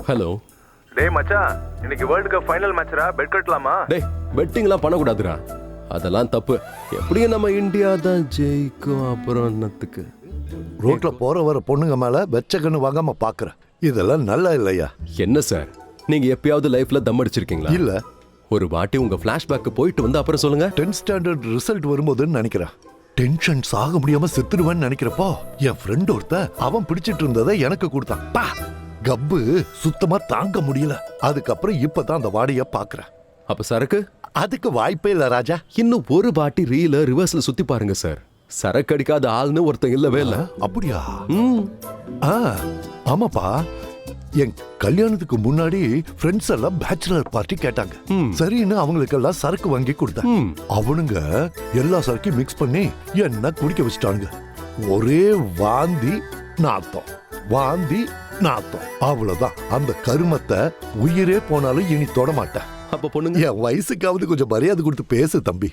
Hello. டேய் மச்சான், இன்னைக்கு வேர்ல்ட் கப் ஃபைனல் மேட்ச்ரா, பெட் கட்டலாமா? டேய், பெட்டிங்லாம் பண்ணக்கூடாதுடா. அதெல்லாம் தப்பு. எப்படியும் நம்ம இந்தியா தான் ஜெயிக்கும். அப்புறம் என்னத்துக்கு? ரோட்ல போற வர பொண்ணுங்க மேல வெச்ச கண்ணு வாங்காம பாக்குற, இதெல்லாம் நல்லா இல்லையா? என்ன சார், நீங்க எப்பயாவது லைஃப்ல தம் அடிச்சிருக்கீங்களா? இல்ல. ஒரு வாட்டி உங்க பிளாஷ்பேக் போயிட்டு வந்து அப்புறம் சொல்லுங்க. 10th ஸ்டாண்டர்ட் ரிசல்ட் வரும்போதுன்னு நினைக்கிறேன். டென்ஷன் சாக முடியாம செத்துடுவேன்னு நினைக்கிறப்போ என் ஃப்ரெண்ட் ஒருத்த அவன் பிடிச்சிட்டு இருந்ததை எனக்கு கொடுத்தான். பா, கப்பு சுத்தமா தாங்க முடியல. அதுக்கப்புறம் இப்பதான் அந்த வாடைய பாக்குறேன். அப்ப சரக்கு? அதுக்கு வாய்ப்பே இல்ல ராஜா. இன்னும் ஒரு வாட்டி ரீல ரிவர்ஸ்ல சுத்தி பாருங்க சார். சரக்கு அடிக்காத ஆள்னு ஒருத்தன் இல்லவே இல்ல. அப்படியா? ம். ஆமாப்பா, என் கல்யாணத்துக்கு முன்னாடி ஃப்ரெண்ட்ஸ் எல்லாம் பேச்சுலர் பார்ட்டி கேட்டாங்க. சரின்னு அவங்களுக்கு எல்லாம் சரக்கு வாங்கி கொடுத்தேன். அவனுங்க எல்லா சரக்கையும் மிக்ஸ் பண்ணி என்ன குடிக்க வச்சுட்டாங்க. ஒரே வாந்தி நாத்தம், வாந்தி நாத்தம், அவ்வளவுதான். அந்த கருமத்தை உயிரே போனாலும் இனி தொட மாட்டேன். அப்ப பொண்ணுங்க? என் வயசுக்காவது கொஞ்சம் மரியாதை கொடுத்து பேசு தம்பி.